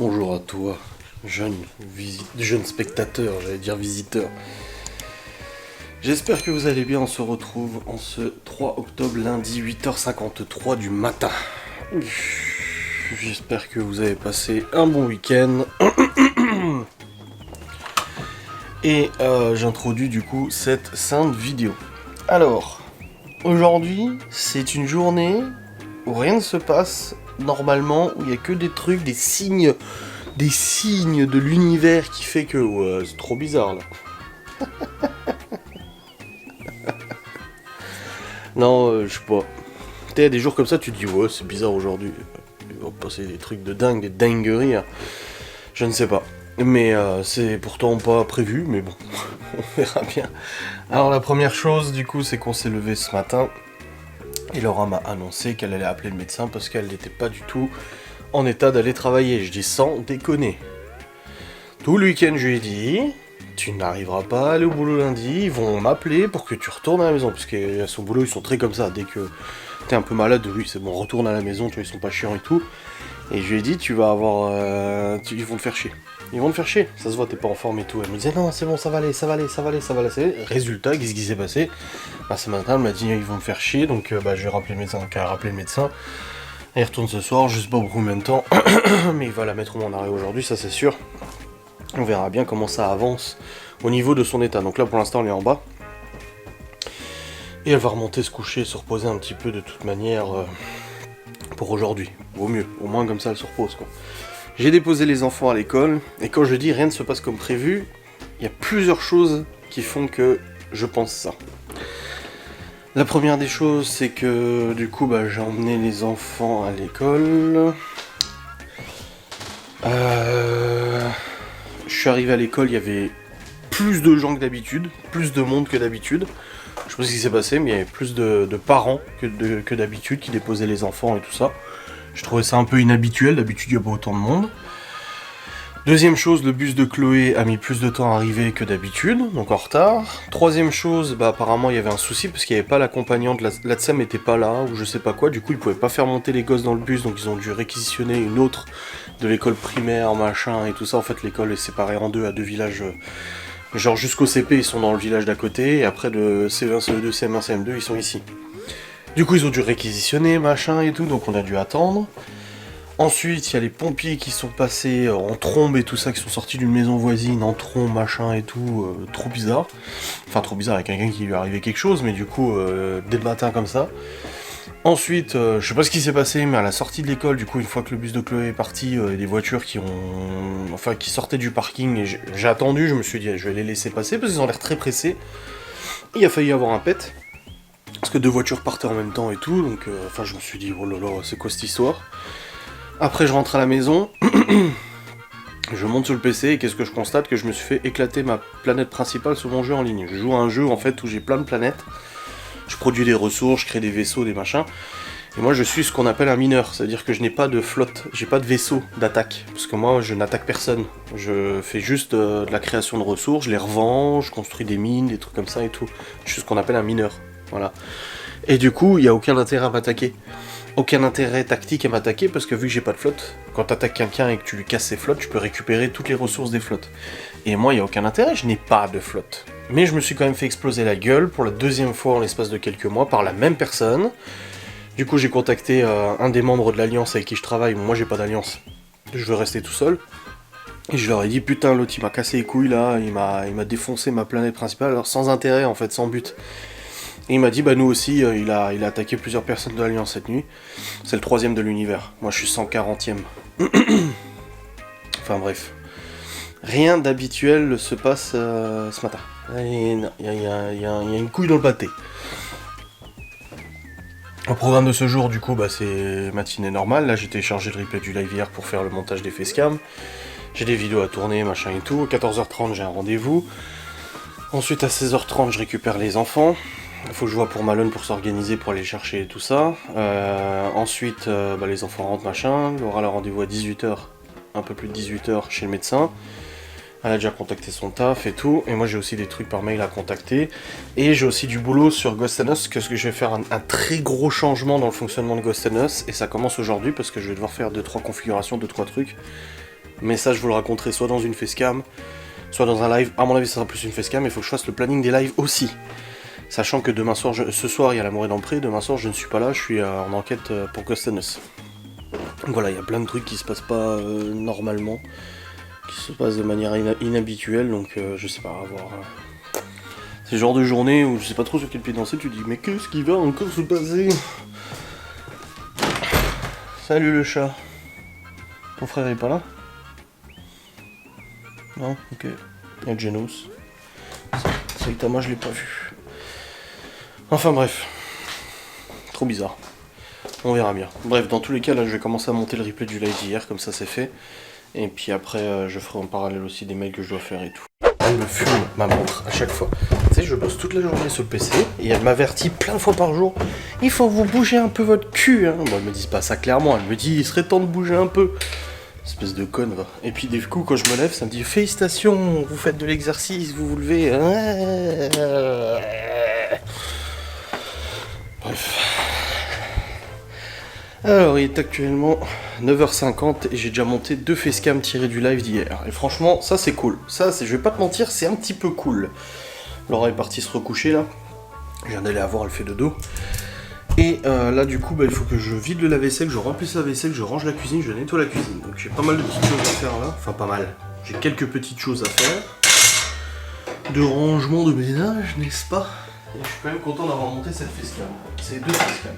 Bonjour à toi, jeune spectateur, j'allais dire visiteur. J'espère que vous allez bien, on se retrouve en ce 3 octobre, lundi 8h53 du matin. J'espère que vous avez passé un bon week-end. Et j'introduis du coup cette sainte vidéo. Alors, aujourd'hui, c'est une journée où rien ne se passe normalement, où il n'y a que des trucs, des signes de l'univers qui fait que ouais, c'est trop bizarre là. Non, je sais pas. Tu sais, des jours comme ça, tu te dis ouais, c'est bizarre aujourd'hui. Il va passer des trucs de dingue, des dingueries. Hein. Je ne sais pas. Mais c'est pourtant pas prévu, mais bon, on verra bien. Alors la première chose du coup, c'est qu'on s'est levé ce matin. Et Laura m'a annoncé qu'elle allait appeler le médecin parce qu'elle n'était pas du tout en état d'aller travailler. Je dis sans déconner. Tout le week-end, je lui ai dit, tu n'arriveras pas à aller au boulot lundi, ils vont m'appeler pour que tu retournes à la maison. Parce qu'à son boulot, ils sont très comme ça. Dès que t'es un peu malade, oui, c'est bon, retourne à la maison, tu vois, ils sont pas chiants et tout. Et je lui ai dit, tu vas avoir... ils vont te faire chier. Ils vont te faire chier, ça se voit, t'es pas en forme et tout. Elle me disait, non, c'est bon, ça va aller. Résultat, qu'est-ce qui s'est passé ? Bah, ce matin, elle m'a dit, ils vont me faire chier, donc je vais rappeler le médecin. Donc elle a rappelé le médecin. Elle retourne ce soir, je sais pas pour combien de temps, mais il va la mettre en arrêt aujourd'hui, ça c'est sûr. On verra bien comment ça avance au niveau de son état. Donc là, pour l'instant, elle est en bas. Et elle va remonter se coucher, se reposer un petit peu de toute manière pour aujourd'hui. Vaut mieux, au moins comme ça, elle se repose, quoi. J'ai déposé les enfants à l'école, et quand je dis rien ne se passe comme prévu, il y a plusieurs choses qui font que je pense ça. La première des choses, c'est que du coup, j'ai emmené les enfants à l'école. Je suis arrivé à l'école, il y avait plus de gens que d'habitude, plus de monde que d'habitude. Je sais pas ce qui s'est passé, mais il y avait plus de parents que d'habitude qui déposaient les enfants et tout ça. Je trouvais ça un peu inhabituel, d'habitude il n'y a pas autant de monde. Deuxième chose, le bus de Chloé a mis plus de temps à arriver que d'habitude, donc en retard. Troisième chose, apparemment il y avait un souci parce qu'il n'y avait pas l'accompagnante, la TSEM n'était pas là, ou je sais pas quoi, du coup ils pouvaient pas faire monter les gosses dans le bus, donc ils ont dû réquisitionner une autre de l'école primaire, machin, et tout ça. En fait l'école est séparée en deux, à deux villages, genre jusqu'au CP ils sont dans le village d'à côté, et après de CE1, CE2, CM1, CM2 ils sont ici. Du coup ils ont dû réquisitionner, machin et tout, donc on a dû attendre. Ensuite, il y a les pompiers qui sont passés en trombe et tout ça, qui sont sortis d'une maison voisine en trombe, machin et tout, trop bizarre. Enfin, trop bizarre, avec quelqu'un qui lui est arrivé quelque chose, mais du coup, dès le matin comme ça. Ensuite, je sais pas ce qui s'est passé, mais à la sortie de l'école, du coup, une fois que le bus de Chloé est parti, il y a des voitures qui sortaient du parking, et j'ai attendu, je me suis dit, je vais les laisser passer, parce qu'ils ont l'air très pressés. Et il a failli y avoir un pet, parce que deux voitures partaient en même temps et tout, donc, je me suis dit, oh là là, c'est quoi cette histoire ? Après, je rentre à la maison, je monte sur le PC et qu'est-ce que je constate ? Que je me suis fait éclater ma planète principale sur mon jeu en ligne. Je joue à un jeu en fait où j'ai plein de planètes, je produis des ressources, je crée des vaisseaux, des machins, et moi je suis ce qu'on appelle un mineur, c'est-à-dire que je n'ai pas de flotte, j'ai pas de vaisseau d'attaque, parce que moi je n'attaque personne, je fais juste de la création de ressources, je les revends, je construis des mines, des trucs comme ça et tout. Je suis ce qu'on appelle un mineur, voilà. Et du coup, il n'y a aucun intérêt à m'attaquer. Aucun intérêt tactique à m'attaquer parce que vu que j'ai pas de flotte, quand t'attaques quelqu'un et que tu lui casses ses flottes, tu peux récupérer toutes les ressources des flottes. Et moi, il n'y a aucun intérêt, je n'ai pas de flotte. Mais je me suis quand même fait exploser la gueule pour la deuxième fois en l'espace de quelques mois par la même personne. Du coup, j'ai contacté un des membres de l'Alliance avec qui je travaille. Moi, j'ai pas d'Alliance. Je veux rester tout seul. Et je leur ai dit, putain, l'autre, il m'a cassé les couilles, là. Il m'a défoncé ma planète principale. Alors, sans intérêt, en fait, sans but. Et il m'a dit, nous aussi, il a attaqué plusieurs personnes de l'Alliance cette nuit. C'est le 3ème de l'univers. Moi, je suis 140ème. Enfin, bref. Rien d'habituel se passe ce matin. Il y a une couille dans le pâté. Au programme de ce jour, du coup, c'est matinée normale. Là, j'ai téléchargé le replay du live hier pour faire le montage des facecam. J'ai des vidéos à tourner, machin et tout. À 14h30, j'ai un rendez-vous. Ensuite, à 16h30, je récupère les enfants. Il faut que je vois pour Malone pour s'organiser, pour aller chercher et tout ça. Ensuite, les enfants rentrent, machin. Laura a rendez-vous à 18h, un peu plus de 18h chez le médecin. Elle a déjà contacté son taf et tout. Et moi, j'ai aussi des trucs par mail à contacter. Et j'ai aussi du boulot sur Ghost & Us, parce que je vais faire un très gros changement dans le fonctionnement de Ghost & Us. Et ça commence aujourd'hui, parce que je vais devoir faire 2-3 configurations, 2-3 trucs. Mais ça, je vous le raconterai soit dans une facecam, soit dans un live. À mon avis, ça sera plus une facecam, mais il faut que je fasse le planning des lives aussi. Sachant que demain soir, ce soir, il y a l'amour et d'Empré. Demain soir, je ne suis pas là, je suis en enquête pour Ghost and Us. Donc voilà, il y a plein de trucs qui se passent pas normalement, qui se passent de manière inhabituelle, donc je sais pas, à voir. C'est le genre de journée où je sais pas trop sur quel pied danser, tu te dis mais qu'est-ce qui va encore se passer? Salut le chat. Ton frère est pas là? Non? Ok. Il y a Genos. Saitama, je l'ai pas vu. Enfin bref. Trop bizarre. On verra bien. Bref, dans tous les cas, là, je vais commencer à monter le replay du live d'hier, comme ça c'est fait. Et puis après, je ferai en parallèle aussi des mails que je dois faire et tout. Elle me fume ma montre à chaque fois. Tu sais, je bosse toute la journée sur le PC et elle m'avertit plein de fois par jour. Il faut vous bouger un peu votre cul. Hein. Bon, elle me dit pas ça clairement. Elle me dit il serait temps de bouger un peu. Espèce de conne, va. Et puis, du coup, quand je me lève, ça me dit félicitations, vous faites de l'exercice, vous vous levez. Bref. Alors, il est actuellement 9h50 et j'ai déjà monté 2 facecam tirés du live d'hier. Et franchement, ça c'est cool. Ça, je vais pas te mentir, c'est un petit peu cool. Laura est partie se recoucher là. Je viens d'aller la voir, elle fait de dos. Et là, du coup, il faut que je vide le lave-vaisselle, que je remplisse la vaisselle, que je range la cuisine, je nettoie la cuisine. Donc j'ai pas mal de petites choses à faire là. Enfin, pas mal. J'ai quelques petites choses à faire. De rangement de ménage, n'est-ce pas? Et je suis quand même content d'avoir monté cette facecam. C'est 2 facecams.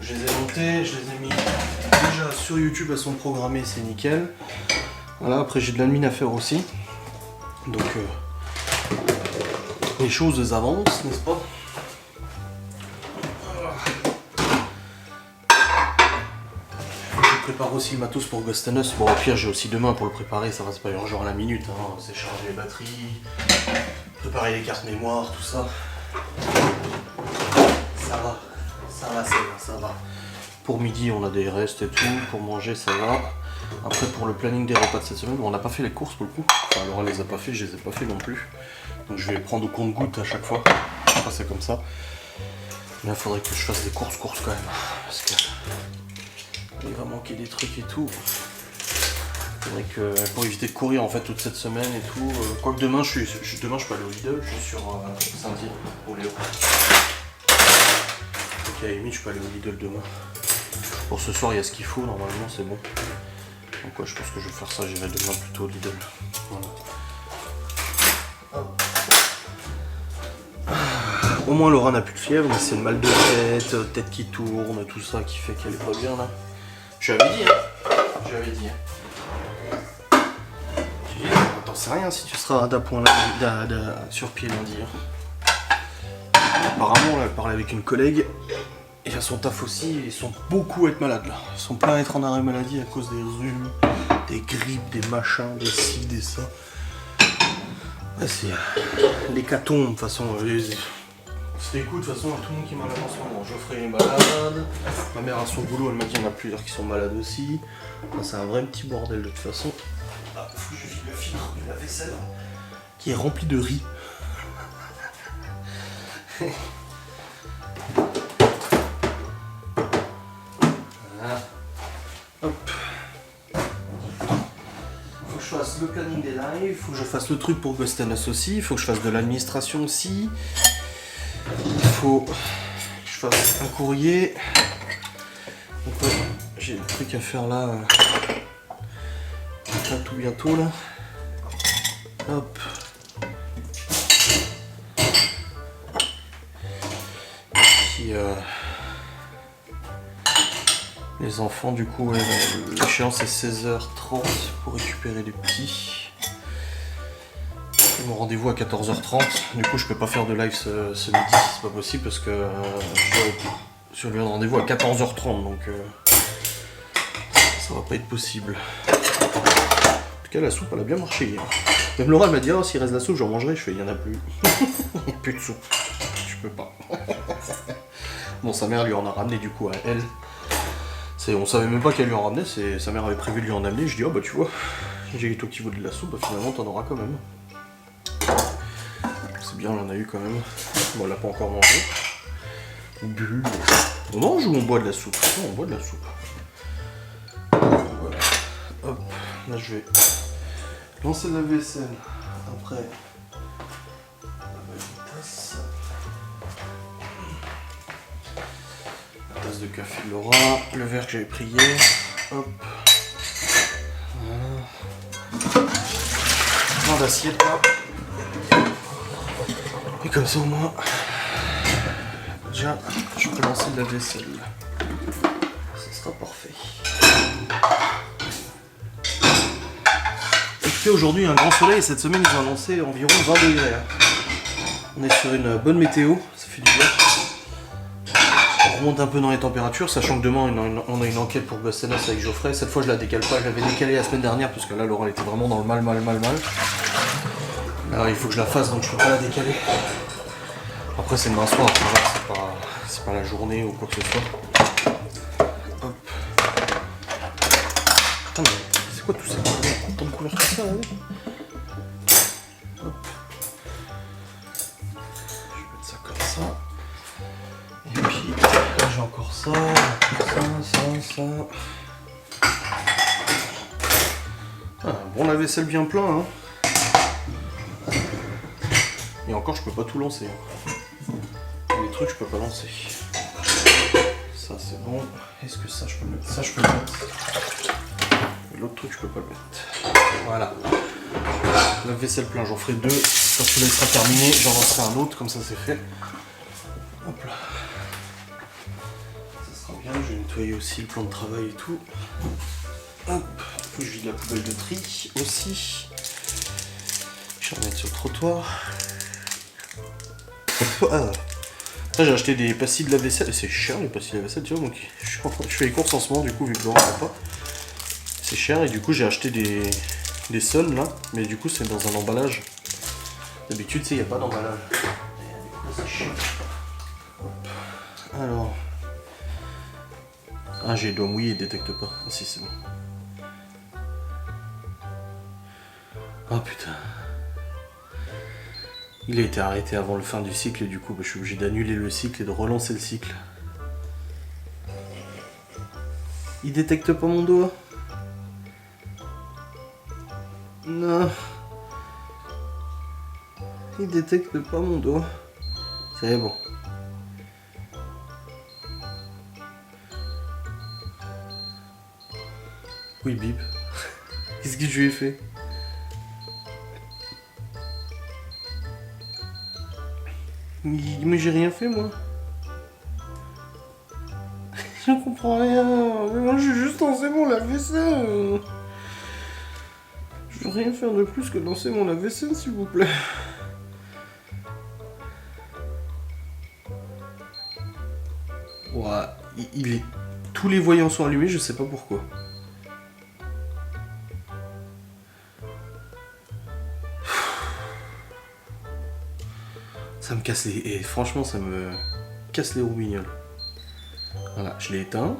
Je les ai montés, je les ai mis déjà sur YouTube, elles sont programmées, c'est nickel. Voilà, après j'ai de l'admin à faire aussi. Donc les choses avancent, n'est-ce pas? Je prépare aussi le matos pour Ghost and Us. Bon, au pire, j'ai aussi demain pour le préparer, ça va se pas urgent à la minute. Hein. C'est charger les batteries, préparer les cartes mémoire, tout ça. Ça va. Ça va. Pour midi, on a des restes et tout. Pour manger, ça va. Après, pour le planning des repas de cette semaine, on n'a pas fait les courses pour le coup. Enfin, Laura les a pas fait, je les ai pas fait non plus. Donc, je vais les prendre au compte-gouttes à chaque fois. Enfin, c'est comme ça. Mais il faudrait que je fasse des courses quand même. Parce que il va manquer des trucs et tout. Faudrait que, pour éviter de courir en fait toute cette semaine et tout. Quoique demain, demain, je peux aller au Lidl. Je suis sur Saint-Dié, au Léo. Donc à la limite, je peux aller au Lidl demain. Pour ce soir, il y a ce qu'il faut, normalement, c'est bon. Donc ouais, je pense que je vais faire ça, j'irai demain plutôt au Lidl. Voilà. Au moins, Laura n'a plus de fièvre, mais c'est le mal de tête qui tourne, tout ça qui fait qu'elle est pas bien là. Je lui avais dit, hein. T'en sais rien si tu seras d'appoint sur pied lundi. Hein. Apparemment, là, elle parlait avec une collègue. Et à son taf aussi, ils sont beaucoup à être malades là. Ils sont pleins à être en arrêt maladie à cause des rhumes, des grippes, des machins, des ci, des ça. Ouais, c'est l'hécatombe de toute façon. C'était écoute, de toute façon, tout le monde qui est malade en ce moment. Geoffrey est malade, ma mère à son boulot, elle m'a dit qu'il y en a plusieurs qui sont malades aussi. Enfin, c'est un vrai petit bordel de toute façon. Ah, faut que je file le filtre de la vaisselle qui est rempli de riz. Hop. Faut que je fasse le planning des lives, faut que je fasse le truc pour Ghost and Us aussi, faut que je fasse de l'administration aussi. Il faut que je fasse un courrier. Donc ouais, j'ai des trucs à faire là. Tout bientôt là. Hop. Et puis les enfants, du coup, ouais, l'échéance est 16h30 pour récupérer les petits. Mon rendez-vous à 14h30. Du coup, je peux pas faire de live ce midi, c'est pas possible parce que je lui ai rendez-vous à 14h30, donc ça va pas être possible. En tout cas, la soupe, elle a bien marché hier. Même Laura m'a dit, oh, s'il reste de la soupe, j'en mangerai. Je fais, il y en a plus. Il n'y a plus de soupe. Je peux pas. Bon, sa mère lui en a ramené du coup à elle. On savait même pas qu'elle lui en ramenait, sa mère avait prévu de lui en amener. Je dis, oh bah tu vois, j'ai toi qui veux de la soupe, bah finalement t'en auras quand même. C'est bien, on en a eu quand même. Bon, on l'a pas encore mangé. Bu. On mange ou on boit de la soupe? Non, on boit de la soupe. Voilà. Hop. Là je vais lancer la vaisselle. Après, une tasse. La tasse de café de Laura, le verre que j'avais pris hier. Hop. Voilà. Plein d'assiettes là. Et comme ça au moins, déjà, je peux lancer de la vaisselle. Ça sera parfait. Écoutez, aujourd'hui il y a un grand soleil et cette semaine ils ont annoncé environ 20 degrés. On est sur une bonne météo, ça fait du bien. On remonte un peu dans les températures, sachant que demain on a une enquête pour Bustenos avec Geoffrey. Cette fois je la décale pas, je l'avais décalée la semaine dernière parce que là Laura elle était vraiment dans le mal. Alors il faut que je la fasse donc je peux pas la décaler. Après c'est demain soir, c'est pas la journée ou quoi que ce soit. Hop. Putain mais c'est quoi tout ça? Tant de couleurs que ça, allez. Hop. Je vais mettre ça comme ça. Et puis là j'ai encore ça. Ah, bon lave-vaisselle bien plein hein. Et encore je peux pas tout lancer. Les trucs je peux pas lancer. Ça c'est bon. Est-ce que ça je peux le mettre? Ça je peux le mettre. Et l'autre truc je peux pas le mettre. Voilà. Lave-vaisselle plein, j'en ferai deux. Quand celui-là sera terminé, j'en lancerai un autre, comme ça c'est fait. Hop là. Ça sera bien, je vais nettoyer aussi le plan de travail et tout. Hop, je vide la poubelle de tri aussi. Je vais remettre sur le trottoir. Ah. Là j'ai acheté des pastilles de lave-vaisselle, c'est cher les pastilles de lave-vaisselle, tu vois, donc je fais les courses en ce moment du coup vu que Laura n'a pas. C'est cher et du coup j'ai acheté des Sun là, mais du coup c'est dans un emballage. D'habitude tu sais il n'y a pas d'emballage. C'est cher. Hop. Alors. Ah j'ai les doigts mouillés, il détecte pas. Ah si c'est bon. Oh putain. Il a été arrêté avant le fin du cycle et du coup je suis obligé d'annuler le cycle et de relancer le cycle. Il détecte pas mon doigt. Non. Il détecte pas mon doigt. C'est bon. Oui bip. Qu'est-ce que je lui ai fait? Mais j'ai rien fait moi. Je comprends rien. Mais moi j'ai juste lancé mon lave-vaisselle. Je veux rien faire de plus que lancer mon lave-vaisselle s'il vous plaît. Ouais, il est... Tous les voyants sont allumés, je sais pas pourquoi. Ça me casse les... Et franchement, ça me casse les roubignoles. Voilà, je l'ai éteint.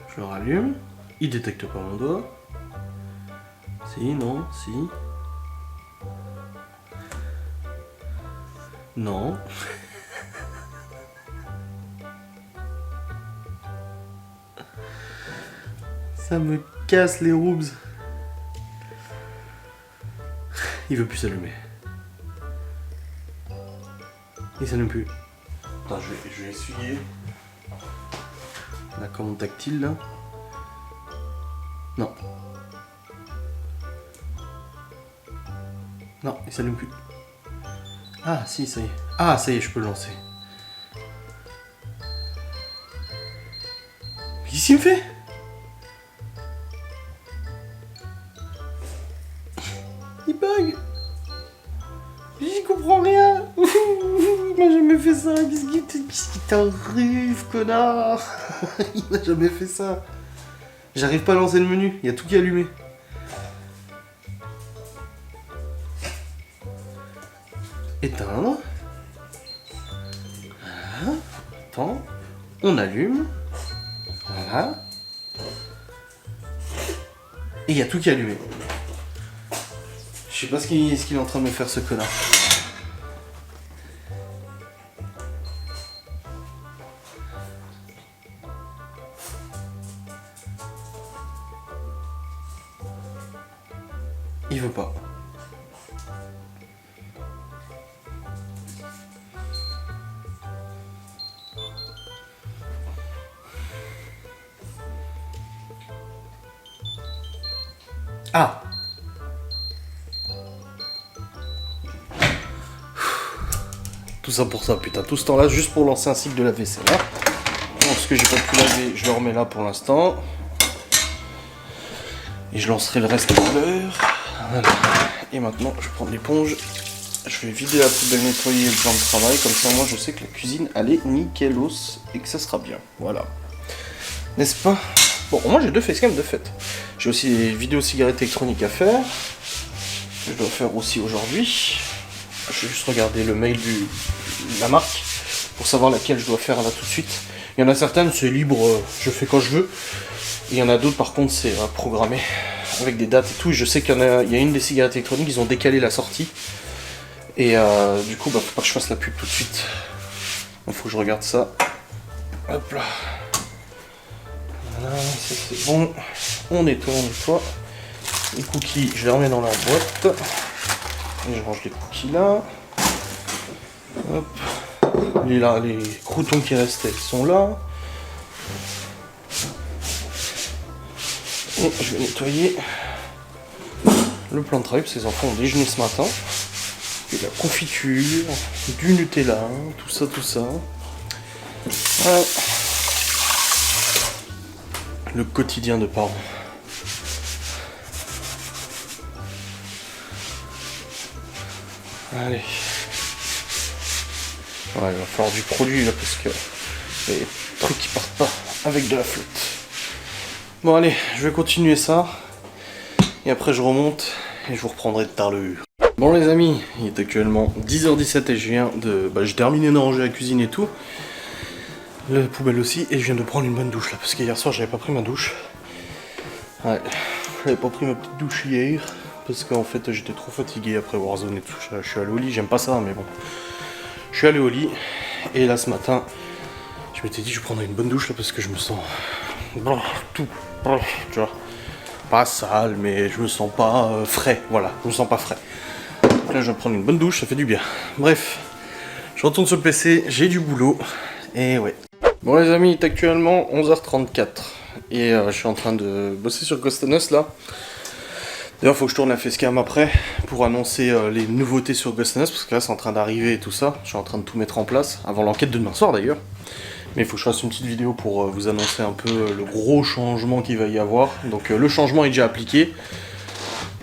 Je le rallume. Il détecte pas mon doigt. Si, non, si. Non. Ça me casse les roubs. Il veut plus s'allumer. Il s'allume plus. Attends, je vais essuyer. La commande tactile là. Non. Non, il s'allume plus. Ah si, ça y est. Ah ça y est, je peux le lancer. Qu'est-ce qu'il me fait? Il bug. J'y comprends rien. Il m'a jamais fait ça. Qu'est-ce qui t'arrive, connard? Il m'a jamais fait ça. J'arrive pas à lancer le menu. Il y a tout qui est allumé. Éteindre. Voilà. Attends. On allume. Voilà. Et il y a tout qui est allumé. Je sais pas ce qu'il est en train de me faire ce connard. il veut pas. Ah! Tout ça pour ça, putain. Tout ce temps-là, juste pour lancer un cycle de la vaisselle. Hein. Bon, ce que j'ai pas pu laver, je le remets là pour l'instant. Et je lancerai le reste tout à l'heure. Voilà. Et maintenant, je prends l'éponge. Je vais vider la poubelle, nettoyer le plan de travail. Comme ça, moi, je sais que la cuisine, elle est nickelos. Et que ça sera bien. Voilà. N'est-ce pas? Bon, moi, j'ai 2 facecam de fait. J'ai aussi des vidéos cigarettes électroniques à faire. Que je dois faire aussi aujourd'hui. Je vais juste regarder le mail de la marque pour savoir laquelle je dois faire là tout de suite. Il y en a certaines, c'est libre, je fais quand je veux. Et il y en a d'autres, par contre, c'est programmé avec des dates et tout. Et je sais qu'il y a une des cigarettes électroniques, ils ont décalé la sortie. Et du coup, faut pas que je fasse la pub tout de suite. Il faut que je regarde ça. Hop là. Voilà, ça c'est bon. On nettoie, on nettoie. Les cookies, je les remets dans la boîte. Et je range les cookies là. Hop. Les croûtons qui restaient sont là. Et je vais nettoyer le plan de travail parce que les enfants ont déjeuné ce matin. Et la confiture, du Nutella, tout ça, tout ça. Voilà. Le quotidien de parents. Allez. Ouais, il va falloir du produit là parce que il y a des trucs qui partent pas avec de la flotte. Bon allez, je vais continuer ça. Et après je remonte et je vous reprendrai de tard le. Bon les amis, il est actuellement 10h17 et je viens de. J'ai terminé de ranger la cuisine et tout. La poubelle aussi, et je viens de prendre une bonne douche là, parce qu'hier soir j'avais pas pris ma douche. Ouais, j'avais pas pris ma petite douche hier, parce qu'en fait j'étais trop fatigué après Warzone et tout. Je suis allé au lit, j'aime pas ça, mais bon. Je suis allé au lit, et là ce matin, je m'étais dit je prendrais une bonne douche là, parce que je me sens. Tout. Tu vois. Pas sale, mais je me sens pas frais, voilà, je me sens pas frais. Donc là je vais prendre une bonne douche, ça fait du bien. Bref, je retourne sur le PC, j'ai du boulot, et ouais. Bon les amis, il est actuellement 11h34 et je suis en train de bosser sur Ghost and Us là. D'ailleurs faut que je tourne la facecam après pour annoncer les nouveautés sur Ghost and Us parce que là c'est en train d'arriver et tout ça. Je suis en train de tout mettre en place, avant l'enquête de demain soir d'ailleurs. Mais il faut que je fasse une petite vidéo pour vous annoncer un peu le gros changement qu'il va y avoir. Donc le changement est déjà appliqué.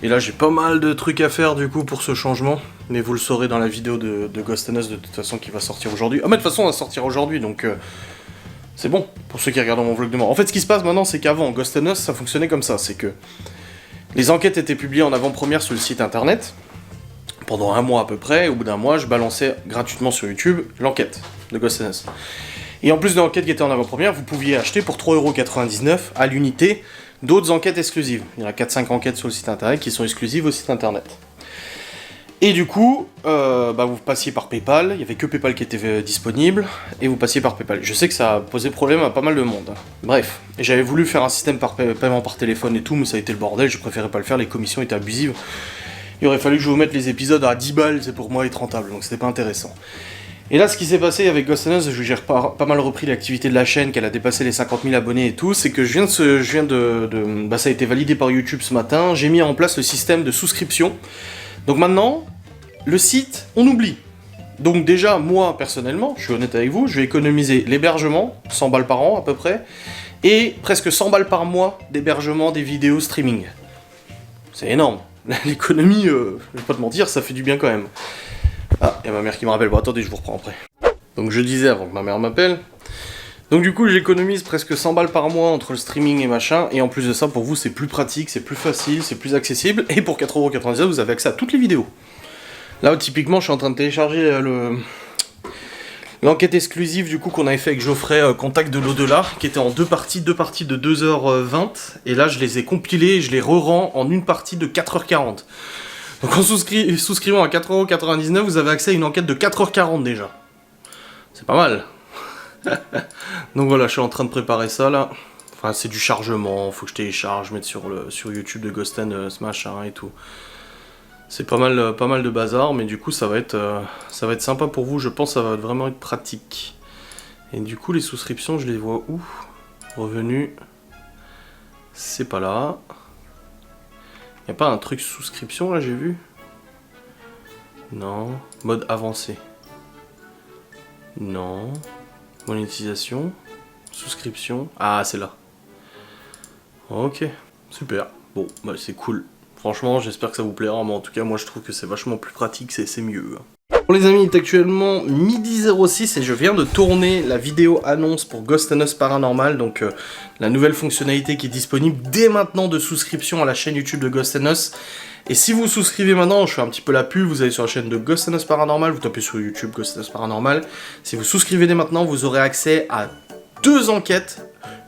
Et là j'ai pas mal de trucs à faire du coup pour ce changement. Mais vous le saurez dans la vidéo de Ghost and Us de toute façon qui va sortir aujourd'hui. Ah mais de toute façon elle va sortir aujourd'hui donc... c'est bon, pour ceux qui regardent mon vlog de mort. En fait, ce qui se passe maintenant, c'est qu'avant, Ghost and Us, ça fonctionnait comme ça. C'est que les enquêtes étaient publiées en avant-première sur le site internet, pendant un mois à peu près. Au bout d'un mois, je balançais gratuitement sur YouTube l'enquête de Ghost and Us. Et en plus de l'enquête qui était en avant-première, vous pouviez acheter pour 3,99€ à l'unité d'autres enquêtes exclusives. Il y en a 4-5 enquêtes sur le site internet qui sont exclusives au site internet. Et du coup, vous passiez par PayPal, il n'y avait que PayPal qui était disponible, et vous passiez par PayPal. Je sais que ça a posé problème à pas mal de monde. Bref, et j'avais voulu faire un système par paiement par téléphone et tout, mais ça a été le bordel, je préférais pas le faire, les commissions étaient abusives. Il aurait fallu que je vous mette les épisodes à 10 balles, c'est pour moi être rentable, donc c'était pas intéressant. Et là, ce qui s'est passé avec Ghost and Us, j'ai pas mal repris l'activité de la chaîne, qu'elle a dépassé les 50 000 abonnés et tout, c'est que ça a été validé par YouTube ce matin, j'ai mis en place le système de souscription. Donc maintenant, le site, on oublie. Donc déjà, moi, personnellement, je suis honnête avec vous, je vais économiser l'hébergement, 100 balles par an à peu près, et presque 100 balles par mois d'hébergement des vidéos streaming. C'est énorme. L'économie, je vais pas te mentir, ça fait du bien quand même. Ah, il y a ma mère qui me rappelle. Bon, attendez, je vous reprends après. Donc je disais avant que ma mère m'appelle. Donc du coup, j'économise presque 100 balles par mois entre le streaming et machin, et en plus de ça, pour vous, c'est plus pratique, c'est plus facile, c'est plus accessible, et pour 4,99€, vous avez accès à toutes les vidéos. Là, typiquement, je suis en train de télécharger l'enquête exclusive du coup qu'on avait fait avec Geoffrey, Contact de l'au-delà, qui était en deux parties de 2h20, et là, je les ai compilées et je les re-rends en une partie de 4h40. Donc en souscrivant à 4,99€, vous avez accès à une enquête de 4h40 déjà. C'est pas mal. Donc voilà, je suis en train de préparer ça là. Enfin, c'est du chargement, faut que je télécharge, mettre sur YouTube de Ghost and Us, machin et tout. C'est pas mal de bazar, mais du coup ça va être sympa pour vous, je pense que ça va vraiment être pratique. Et du coup les souscriptions, je les vois où? Revenus, c'est pas là. Y a pas un truc souscription là, j'ai vu? Non. Mode avancé. Non. Monétisation. Souscription. Ah, c'est là. Ok, super. Bon, bah c'est cool. Franchement, j'espère que ça vous plaira, mais en tout cas, moi je trouve que c'est vachement plus pratique, c'est mieux. Bon les amis, il est actuellement midi 06 et je viens de tourner la vidéo annonce pour Ghost and Us Paranormal, donc la nouvelle fonctionnalité qui est disponible dès maintenant de souscription à la chaîne YouTube de Ghost and Us. Et si vous souscrivez maintenant, je fais un petit peu la pub, vous allez sur la chaîne de Ghost and Us Paranormal, vous tapez sur YouTube Ghost and Us Paranormal. Si vous souscrivez dès maintenant, vous aurez accès à 2 enquêtes.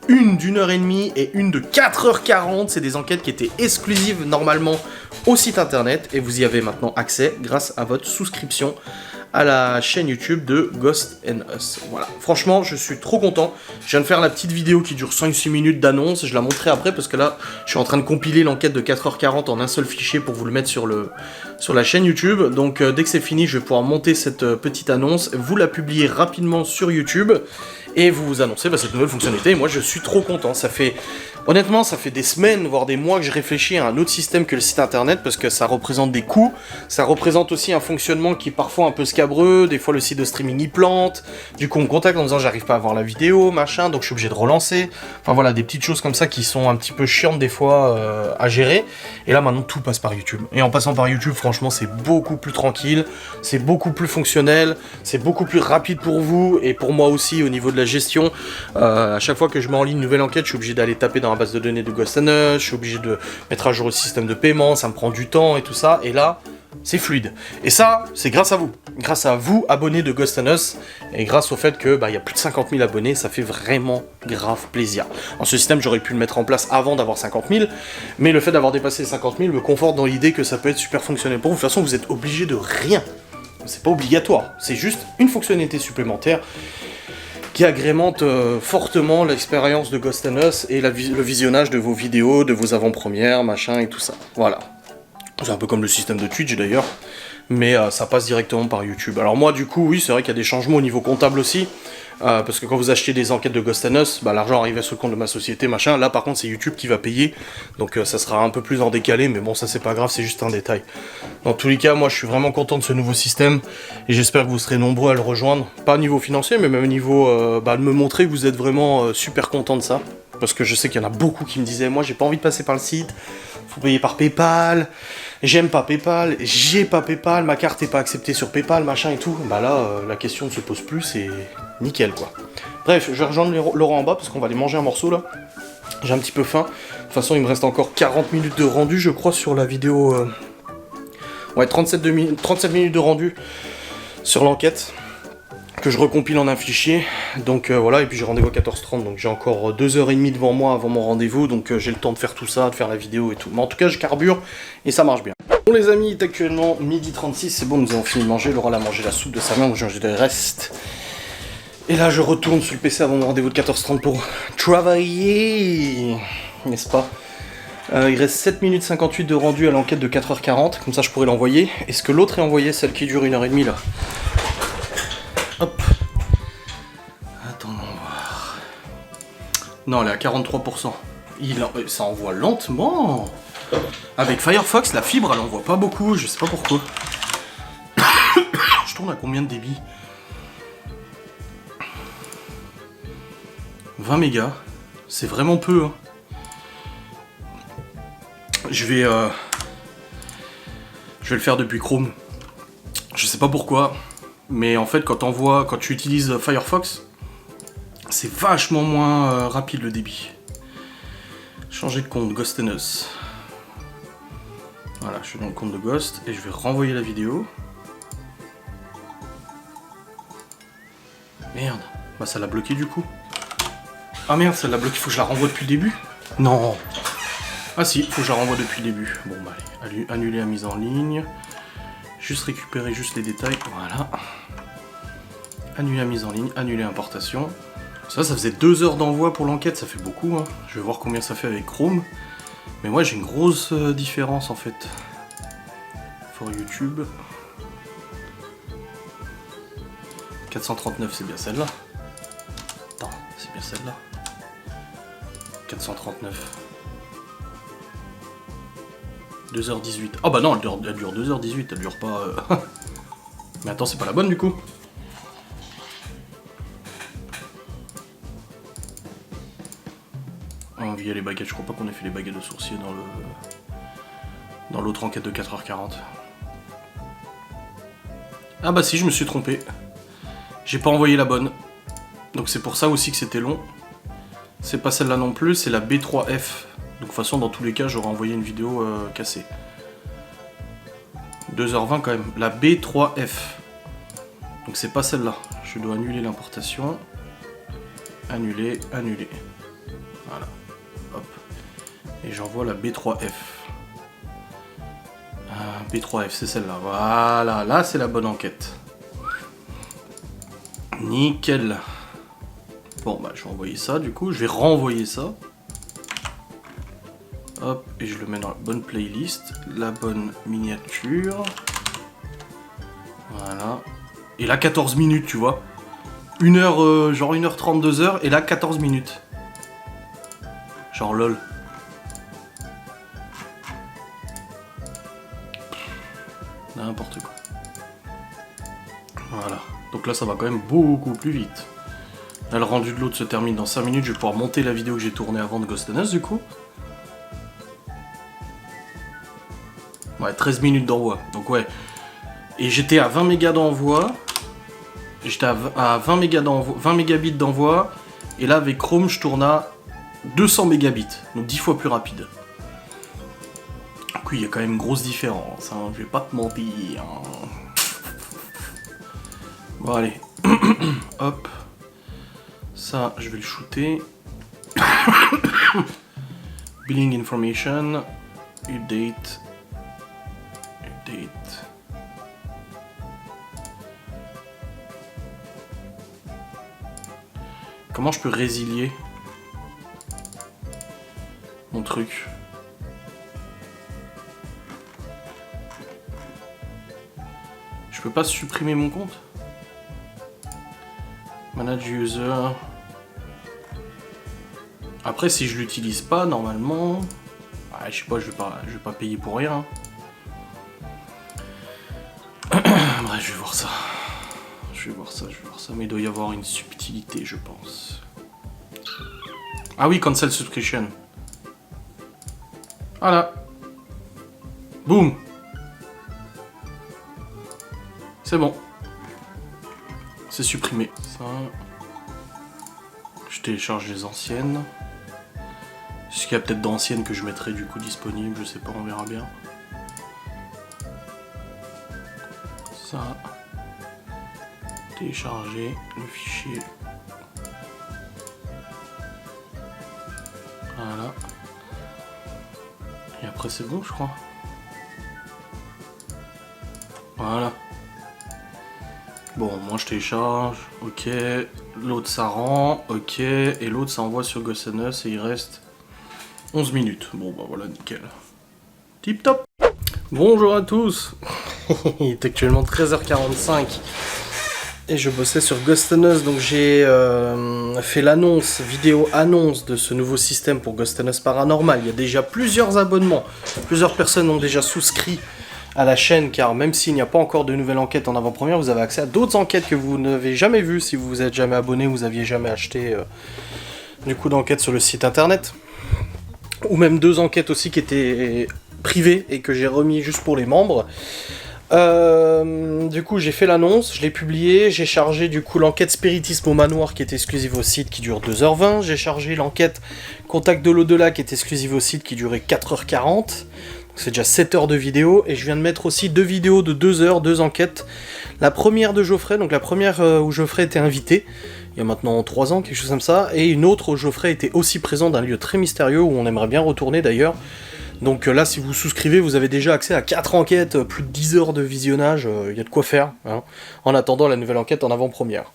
Une d'1h30 et une de 4h40, c'est des enquêtes qui étaient exclusives normalement au site internet et vous y avez maintenant accès grâce à votre souscription à la chaîne YouTube de Ghost and Us. Voilà, franchement je suis trop content, je viens de faire la petite vidéo qui dure 5-6 minutes d'annonce, je la montrerai après parce que là je suis en train de compiler l'enquête de 4h40 en un seul fichier pour vous le mettre sur la chaîne YouTube, donc dès que c'est fini je vais pouvoir monter cette petite annonce, vous la publier rapidement sur YouTube et vous annoncer cette nouvelle fonctionnalité. Et moi je suis trop content, honnêtement ça fait des semaines voire des mois que je réfléchis à un autre système que le site internet parce que ça représente des coûts, ça représente aussi un fonctionnement qui est parfois un peu scabreux, des fois le site de streaming il plante, du coup on me contacte en disant j'arrive pas à voir la vidéo, machin, donc je suis obligé de relancer, enfin voilà des petites choses comme ça qui sont un petit peu chiantes des fois à gérer, et là maintenant tout passe par YouTube, et en passant par YouTube franchement c'est beaucoup plus tranquille, c'est beaucoup plus fonctionnel, c'est beaucoup plus rapide pour vous, et pour moi aussi au niveau de la gestion, à chaque fois que je mets en ligne une nouvelle enquête, je suis obligé d'aller taper dans la base de données de Ghost and Us, je suis obligé de mettre à jour le système de paiement, ça me prend du temps et tout ça, et là, c'est fluide. Et ça, c'est grâce à vous, abonnés de Ghost and Us, et grâce au fait que y a plus de 50 000 abonnés, ça fait vraiment grave plaisir. Alors ce système, j'aurais pu le mettre en place avant d'avoir 50 000, mais le fait d'avoir dépassé les 50 000 me conforte dans l'idée que ça peut être super fonctionnel pour vous. De toute façon, vous êtes obligé de rien. C'est pas obligatoire, c'est juste une fonctionnalité supplémentaire qui agrémente fortement l'expérience de Ghost and Us et le visionnage de vos vidéos, de vos avant-premières, machin et tout ça. Voilà. C'est un peu comme le système de Twitch d'ailleurs, mais ça passe directement par YouTube. Alors moi du coup, oui, c'est vrai qu'il y a des changements au niveau comptable aussi, parce que quand vous achetez des enquêtes de Ghost and Us, l'argent arrivait sur le compte de ma société, machin. Là par contre c'est YouTube qui va payer, donc ça sera un peu plus en décalé, mais bon ça c'est pas grave, c'est juste un détail. Dans tous les cas, moi je suis vraiment content de ce nouveau système, et j'espère que vous serez nombreux à le rejoindre, pas au niveau financier, mais même au niveau de me montrer que vous êtes vraiment super content de ça, parce que je sais qu'il y en a beaucoup qui me disaient, moi j'ai pas envie de passer par le site, faut payer par PayPal, j'aime pas PayPal, j'ai pas PayPal, ma carte est pas acceptée sur PayPal, machin et tout. Là, la question ne se pose plus, c'est nickel quoi. Bref, je vais rejoindre Laurent en bas parce qu'on va aller manger un morceau là. J'ai un petit peu faim. De toute façon, il me reste encore 40 minutes de rendu, je crois, sur la vidéo. Ouais, 37 minutes de rendu sur l'enquête, que je recompile en un fichier, donc voilà, et puis j'ai rendez-vous à 14h30, donc j'ai encore 2h30 devant moi avant mon rendez-vous, donc j'ai le temps de faire tout ça, de faire la vidéo et tout, mais en tout cas je carbure, et ça marche bien. Bon les amis, il est actuellement midi 36, c'est bon, nous avons fini de manger, Laura a mangé la soupe de sa main, j'ai mangé des restes, et là je retourne sur le PC avant mon rendez-vous de 14h30 pour travailler, n'est-ce pas? Il reste 7 minutes 58 de rendu à l'enquête de 4h40, comme ça je pourrais l'envoyer. Est-ce que l'autre est envoyé, celle qui dure 1h30 là? Hop. Attends, on va voir. Non, elle est à 43%. Ça envoie lentement. Avec Firefox, la fibre, elle envoie pas beaucoup, je sais pas pourquoi. Je tourne à combien de débit? 20 mégas. C'est vraiment peu, hein. Je vais le faire depuis Chrome. Je sais pas pourquoi, mais en fait quand tu utilises Firefox, c'est vachement moins rapide le débit. Changer de compte, Ghost and Us. Voilà, je suis dans le compte de Ghost et je vais renvoyer la vidéo. Merde, ça l'a bloqué du coup. Ah merde, ça l'a bloqué, faut que je la renvoie depuis le début? Non. Ah si, faut que je la renvoie depuis le début. Bon allez, annuler la mise en ligne. Juste récupérer juste les détails, voilà. Annuler la mise en ligne, annuler l'importation. Ça faisait 2 heures d'envoi pour l'enquête, ça fait beaucoup, hein. Je vais voir combien ça fait avec Chrome. Mais moi j'ai une grosse différence en fait. For YouTube. 439, c'est bien celle-là. Attends, c'est bien celle-là. 439. 2h18. Ah bah non, elle dure 2h18, elle dure pas... Mais attends, c'est pas la bonne du coup. Via les baguettes, je crois pas qu'on ait fait les baguettes de sourcier dans l'autre enquête de 4h40. Ah bah si, je me suis trompé. J'ai pas envoyé la bonne. Donc c'est pour ça aussi que c'était long. C'est pas celle-là non plus, c'est la B3F. Donc de toute façon, dans tous les cas, j'aurais envoyé une vidéo cassée. 2h20 quand même. La B3F. Donc c'est pas celle-là. Je dois annuler l'importation. Annuler, annuler. Voilà. Hop. Et j'envoie la B3F. B3F, c'est celle-là. Voilà, là c'est la bonne enquête. Nickel. Bon, bah je vais envoyer ça du coup. Je vais renvoyer ça. Hop, et je le mets dans la bonne playlist. La bonne miniature. Voilà. Et là, 14 minutes, tu vois. 1h, genre 1h30, 2h, et là, 14 minutes. Genre lol. N'importe quoi. Voilà. Donc là, ça va quand même beaucoup plus vite. Là, le rendu de l'autre se termine dans 5 minutes. Je vais pouvoir monter la vidéo que j'ai tournée avant de Ghost and Us, du coup. Ouais, 13 minutes d'envoi. Donc ouais. Et j'étais à 20 mégas d'envoi. J'étais à 20 mégas d'envoi, 20 mégabits d'envoi. Et là, avec Chrome, je tourne à 200 mégabits. Donc 10 fois plus rapide. Donc oui, il y a quand même une grosse différence. Hein, je vais pas te mentir. Bon, allez. Hop. Ça, je vais le shooter. Billing information. Update. Update. Comment je peux résilier mon truc? Je peux pas supprimer mon compte? Manage user. Après, si je l'utilise pas, normalement... Ouais, je sais pas, je vais pas payer pour rien. Bref, je vais voir ça. Je vais voir ça, mais il doit y avoir une subtilité, je pense. Ah oui, cancel subscription. Voilà. Boum. C'est bon. C'est supprimé. Ça. Je télécharge les anciennes. Est-ce qu'il y a peut-être d'anciennes que je mettrai du coup disponibles, je sais pas, on verra bien. Ça. Télécharger le fichier. Voilà. Et après c'est bon, je crois. Voilà. Bon, moi je télécharge, ok. L'autre ça rend, ok. Et l'autre ça envoie sur Ghost and Us et il reste 11 minutes. Bon bah voilà, nickel. Tip top. Bonjour à tous. Il est actuellement 13h45. Et je bossais sur Ghost and Us, donc j'ai fait l'annonce, vidéo annonce de ce nouveau système pour Ghost and Us Paranormal. Il y a déjà plusieurs abonnements, plusieurs personnes ont déjà souscrit à la chaîne, car même s'il n'y a pas encore de nouvelles enquêtes en avant-première, vous avez accès à d'autres enquêtes que vous n'avez jamais vues si vous vous êtes jamais abonné, vous aviez jamais acheté du coup d'enquête sur le site internet. Ou même 2 enquêtes aussi qui étaient privées et que j'ai remis juste pour les membres. Du coup j'ai fait l'annonce, je l'ai publié, j'ai chargé du coup l'enquête Spiritisme au manoir qui est exclusive au site qui dure 2h20, j'ai chargé l'enquête Contact de l'au-delà qui est exclusive au site qui durait 4h40, c'est déjà 7 heures de vidéo, et je viens de mettre aussi 2 vidéos de 2 heures, 2 enquêtes. La première de Geoffrey, donc la première où Geoffrey était invité, il y a maintenant 3 ans, quelque chose comme ça, et une autre où Geoffrey était aussi présent d'un lieu très mystérieux où on aimerait bien retourner d'ailleurs. Donc là, si vous souscrivez, vous avez déjà accès à 4 enquêtes, plus de 10 heures de visionnage, il y a de quoi faire, hein, en attendant la nouvelle enquête en avant-première.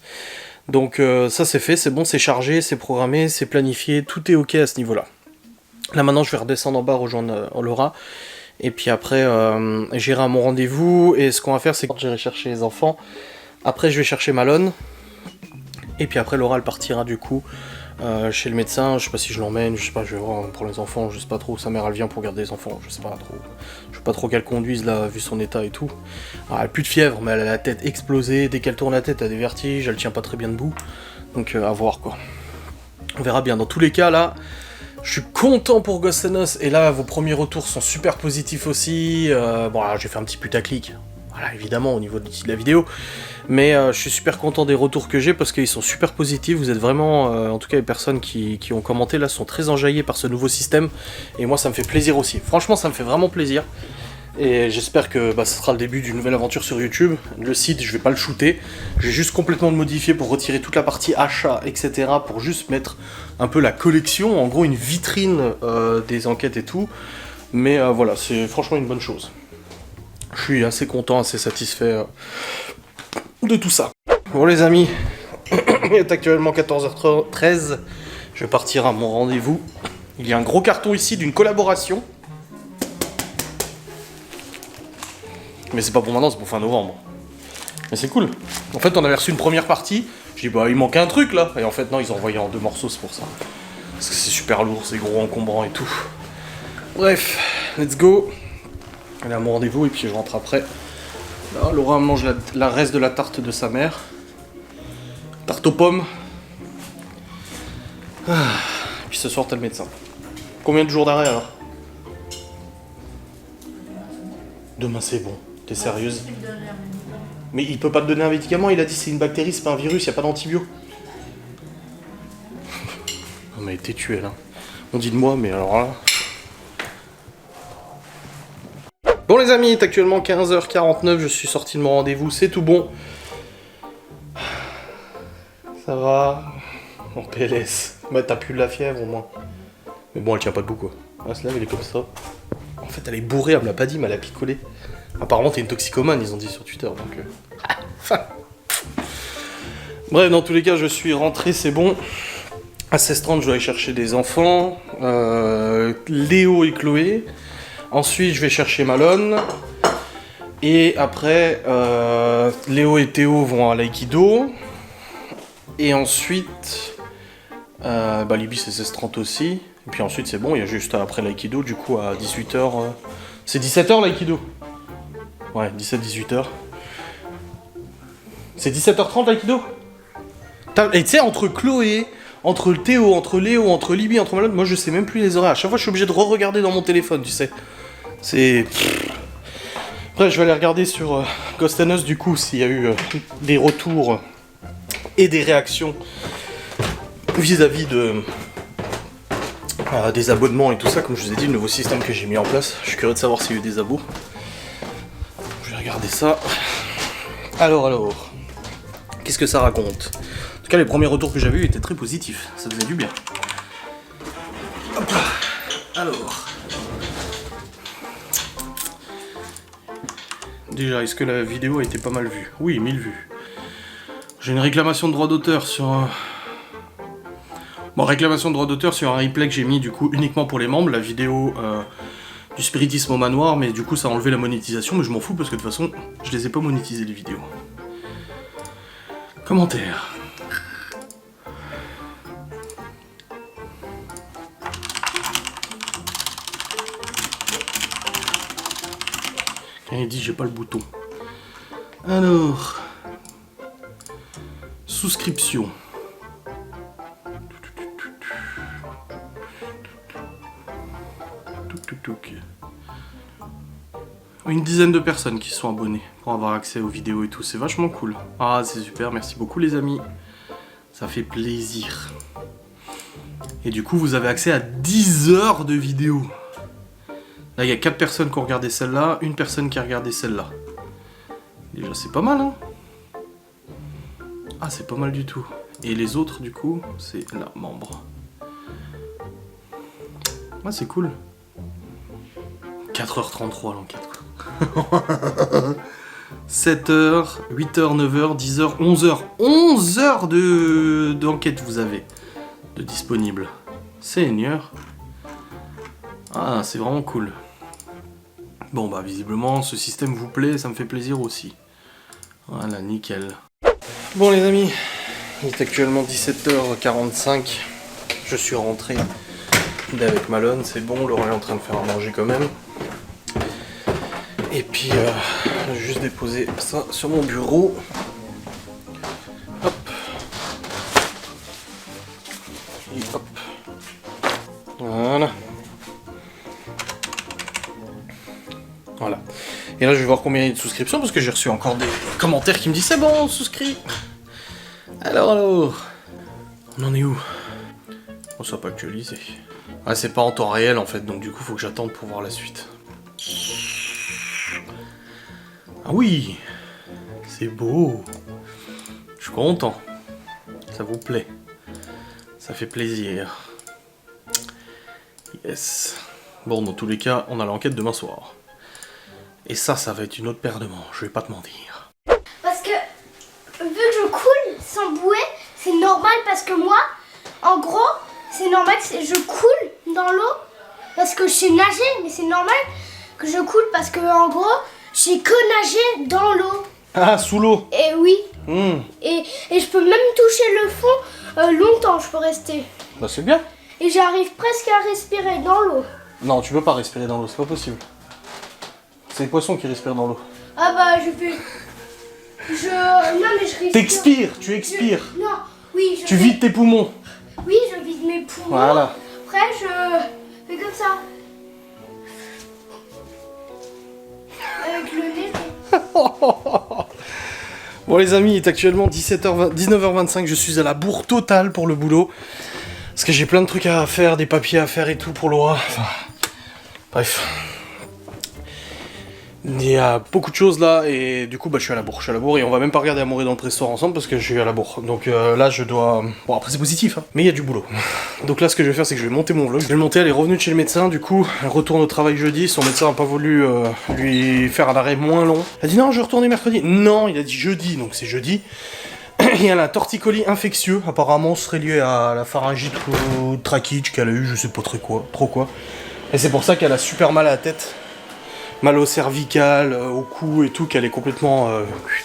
Donc ça c'est fait, c'est bon, c'est chargé, c'est programmé, c'est planifié, tout est ok à ce niveau-là. Là maintenant je vais redescendre en bas, rejoindre Laura, et puis après j'irai à mon rendez-vous, et ce qu'on va faire c'est que j'irai chercher les enfants, après je vais chercher Malone, et puis après Laura elle partira du coup chez le médecin, je sais pas si je l'emmène, je sais pas, je vais voir pour les enfants, je sais pas trop, sa mère elle vient pour garder les enfants, je sais pas trop, je veux pas trop qu'elle conduise là, vu son état et tout. Alors, elle a plus de fièvre, mais elle a la tête explosée, dès qu'elle tourne la tête elle a des vertiges, elle tient pas très bien debout, donc à voir quoi. On verra bien, dans tous les cas là, je suis content pour Ghost and Us, et là vos premiers retours sont super positifs aussi, bon là j'ai fait un petit putaclic, voilà évidemment au niveau de la vidéo, mais je suis super content des retours que j'ai parce qu'ils sont super positifs, vous êtes vraiment, en tout cas les personnes qui ont commenté là sont très enjaillées par ce nouveau système, et moi ça me fait plaisir aussi, franchement ça me fait vraiment plaisir, et j'espère que ce sera le début d'une nouvelle aventure sur YouTube. Le site je vais pas le shooter, je vais juste complètement le modifier pour retirer toute la partie achat, etc. pour juste mettre un peu la collection, en gros une vitrine des enquêtes et tout, mais voilà, c'est franchement une bonne chose. Je suis assez content, assez satisfait de tout ça. Bon les amis, il est actuellement 14h13, je vais partir à mon rendez-vous. Il y a un gros carton ici d'une collaboration. Mais c'est pas pour maintenant, c'est pour fin novembre. Mais c'est cool. En fait on avait reçu une première partie, je dis bah il manquait un truc là. Et en fait non, ils ont envoyé en 2 morceaux, c'est pour ça. Parce que c'est super lourd, c'est gros, encombrant et tout. Bref, let's go. Elle est à mon rendez-vous et puis je rentre après. Là, Laura mange la reste de la tarte de sa mère. Tarte aux pommes. Ah. Puis ce soir, t'as le médecin. Combien de jours d'arrêt alors? Demain c'est bon. T'es sérieuse? Mais il peut pas te donner un médicament, il a dit c'est une bactérie, c'est pas un virus, y a pas d'antibio. On m'a été tué là. On dit de moi, mais alors là... Bon les amis, il est actuellement 15h49, je suis sorti de mon rendez-vous, c'est tout bon. Ça va. En PLS. Bah t'as plus de la fièvre au moins. Mais bon, elle tient pas debout quoi. Ah, celle-là, elle est comme ça. En fait, elle est bourrée, elle me l'a pas dit, mais elle a picolé. Apparemment, t'es une toxicomane, ils ont dit sur Twitter, donc... Enfin... Bref, dans tous les cas, je suis rentré, c'est bon. À 16h30, je vais aller chercher des enfants. Léo et Chloé. Ensuite, je vais chercher Malone. Et après, Léo et Théo vont à l'aïkido. Et ensuite... Libye, c'est 16h30 aussi. Et puis ensuite, c'est bon, il y a juste après l'aïkido, du coup, à 18h... C'est 17h l'aïkido? Ouais, 17-18h. C'est 17h30 l'aïkido? Et tu sais, entre Chloé, entre Théo, entre Léo, entre Libye, entre Malone, moi je sais même plus les horaires. À chaque fois, je suis obligé de re-regarder dans mon téléphone, tu sais. C'est... Après, je vais aller regarder sur Ghost and Us, du coup, s'il y a eu des retours et des réactions vis-à-vis de... des abonnements et tout ça, comme je vous ai dit, le nouveau système que j'ai mis en place. Je suis curieux de savoir s'il y a eu des abos. Je vais regarder ça. Alors... Qu'est-ce que ça raconte? En tout cas, les premiers retours que j'avais eu étaient très positifs. Ça faisait du bien. Hop là. Alors... Déjà, est-ce que la vidéo a été pas mal vue? Oui, 1000 vues. J'ai une réclamation de droit d'auteur sur un... Bon, réclamation de droit d'auteur sur un replay que j'ai mis du coup uniquement pour les membres, la vidéo du spiritisme au manoir, mais du coup ça a enlevé la monétisation, mais je m'en fous parce que de toute façon, je les ai pas monétisées les vidéos. Commentaire. Quand il dit j'ai pas le bouton. Alors... Souscription. Une dizaine de personnes qui sont abonnées pour avoir accès aux vidéos et tout, c'est vachement cool. Ah, c'est super, merci beaucoup les amis. Ça fait plaisir. Et du coup, vous avez accès à 10 heures de vidéos. Là, il y a 4 personnes qui ont regardé celle-là, une personne qui a regardé celle-là. Déjà, c'est pas mal, hein? Ah, c'est pas mal du tout. Et les autres, du coup, c'est là, membres. Ah, c'est cool. 4h33 l'enquête, quoi. 7h, 8h, 9h, 10h, 11h. 11 heures d'enquête vous avez de disponible. Seigneur. Ah, c'est vraiment cool. Bon, bah, visiblement, ce système vous plaît, ça me fait plaisir aussi. Voilà, nickel. Bon, les amis, il est actuellement 17h45. Je suis rentré d'avec Malone, c'est bon, Laurent est en train de faire à manger quand même. Et puis, je vais juste déposer ça sur mon bureau. Hop. Et hop. Voilà. Voilà. Et là, je vais voir combien il y a de souscriptions, parce que j'ai reçu encore des commentaires qui me disent c'est bon, on souscrit. Alors, on en est où? On ne soit pas actualisé. Ah, c'est pas en temps réel en fait, donc du coup, faut que j'attende pour voir la suite. Ah oui, c'est beau. Je suis content. Ça vous plaît. Ça fait plaisir. Yes. Bon, dans tous les cas, on a l'enquête demain soir. Et ça va être une autre paire de manches, je vais pas te mentir. Parce que, vu que je coule sans bouée, c'est normal parce que moi, en gros, c'est normal que je coule dans l'eau parce que je sais nager, mais c'est normal que je coule parce que, en gros, j'ai que nager dans l'eau. Ah, sous l'eau. Et oui. Et je peux même toucher le fond longtemps, je peux rester. Bah c'est bien. Et j'arrive presque à respirer dans l'eau. Non, tu peux pas respirer dans l'eau, c'est pas possible. C'est les poissons qui respirent dans l'eau. Ah bah je fais... Non mais je respire... T'expires, tu expires. Non, oui, Tu vides tes poumons. Oui, je vide mes poumons. Voilà. Après, je fais comme ça. Avec le nez. Bon les amis, il est actuellement 19h25, je suis à la bourre totale pour le boulot. Parce que j'ai plein de trucs à faire, des papiers à faire et tout pour Laura. Enfin, bref. Il y a beaucoup de choses là et du coup bah je suis à la bourre et on va même pas regarder Amour dans le Trésor ensemble parce que je suis à la bourre. Donc là je dois... Bon après c'est positif hein, mais il y a du boulot. Donc là ce que je vais faire c'est que je vais monter mon vlog. Je vais le monter, elle est revenue de chez le médecin du coup, elle retourne au travail jeudi, son médecin n'a pas voulu lui faire un arrêt moins long. Elle a dit non je vais retourner mercredi. Non il a dit jeudi donc c'est jeudi. Et elle a un torticolis infectieux, apparemment ce serait lié à la pharyngite ou trachite qu'elle a eu, je sais pas trop quoi. Et c'est pour ça qu'elle a super mal à la tête. Mal au cervical, au cou et tout, qu'elle est complètement...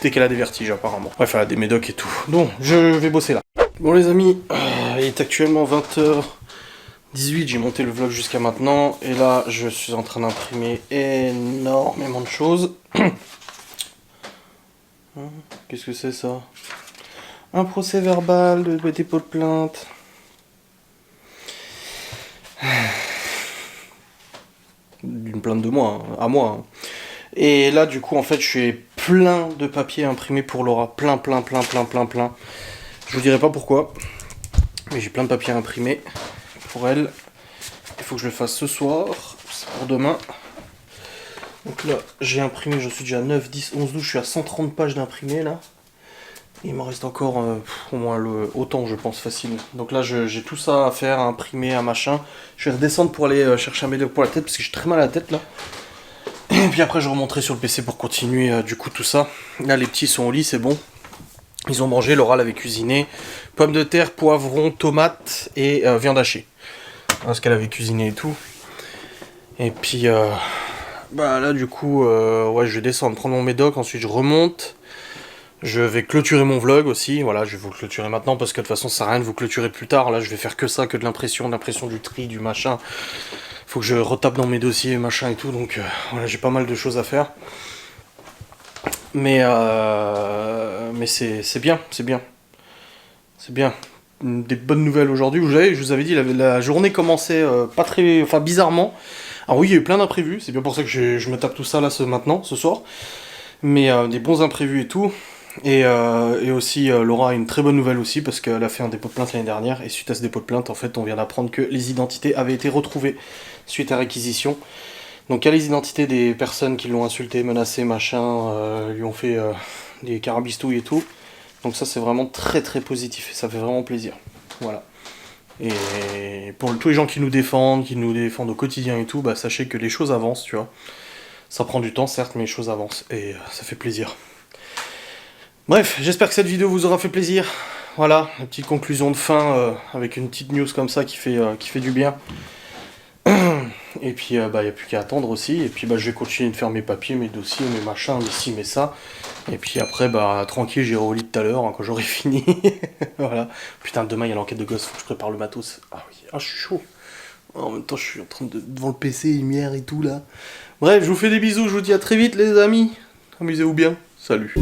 dès qu'elle a des vertiges apparemment. Bref, elle a des médocs et tout. Donc, je vais bosser là. Bon les amis, il est actuellement 20h18, j'ai monté le vlog jusqu'à maintenant. Et là, je suis en train d'imprimer énormément de choses. Qu'est-ce que c'est ça? Un procès verbal de dépôt de plainte. D'une plainte de moi, hein, à moi. Hein. Et là, du coup, en fait, je suis plein de papiers imprimés pour Laura. Plein. Je vous dirai pas pourquoi. Mais j'ai plein de papiers imprimés pour elle. Il faut que je le fasse ce soir. C'est pour demain. Donc là, j'ai imprimé, je suis déjà à 9, 10, 11, 12. Je suis à 130 pages d'imprimés là. Il m'en reste encore au moins autant, je pense, facile. Donc là, j'ai tout ça à faire, à imprimer, à machin. Je vais redescendre pour aller chercher un médoc pour la tête, parce que j'ai très mal à la tête, là. Et puis après, je remonterai sur le PC pour continuer, du coup, tout ça. Là, les petits sont au lit, c'est bon. Ils ont mangé, Laura l'avait cuisiné. Pommes de terre, poivrons, tomates et viande hachée. Voilà ce qu'elle avait cuisiné et tout. Et puis, bah là, du coup, ouais, je vais descendre, prendre mon médoc, ensuite je remonte. Je vais clôturer mon vlog aussi, voilà, je vais vous le clôturer maintenant parce que de toute façon ça sert à rien de vous clôturer plus tard, là je vais faire que ça, que de l'impression du tri, du machin. Faut que je retape dans mes dossiers, machin et tout, donc voilà, j'ai pas mal de choses à faire. Mais c'est bien. C'est bien. Des bonnes nouvelles aujourd'hui, je vous avais dit, la journée commençait pas très... Enfin bizarrement. Alors oui, il y a eu plein d'imprévus, c'est bien pour ça que je me tape tout ça là maintenant, ce soir. Mais des bons imprévus et tout. Et aussi, Laura a une très bonne nouvelle aussi, parce qu'elle a fait un dépôt de plainte l'année dernière, et suite à ce dépôt de plainte, en fait, on vient d'apprendre que les identités avaient été retrouvées suite à réquisition. Donc, il y a les identités des personnes qui l'ont insulté, menacé, machin, lui ont fait des carabistouilles et tout. Donc ça, c'est vraiment très très positif, et ça fait vraiment plaisir. Voilà. Et pour tous les gens qui nous défendent au quotidien et tout, bah sachez que les choses avancent, tu vois. Ça prend du temps, certes, mais les choses avancent. Et ça fait plaisir. Bref, j'espère que cette vidéo vous aura fait plaisir. Voilà, une petite conclusion de fin avec une petite news comme ça qui fait du bien. Et puis, il n'y a plus qu'à attendre aussi. Et puis, je vais continuer de faire mes papiers, mes dossiers, mes machins, mes ci, mes ça. Et puis après, tranquille, j'irai au lit tout à l'heure quand j'aurai fini. Voilà. Putain, demain, il y a l'enquête de gosse, faut que je prépare le matos. Ah oui, je suis chaud. En même temps, je suis en train devant le PC, lumière et tout là. Bref, je vous fais des bisous, je vous dis à très vite les amis. Amusez-vous bien. Salut.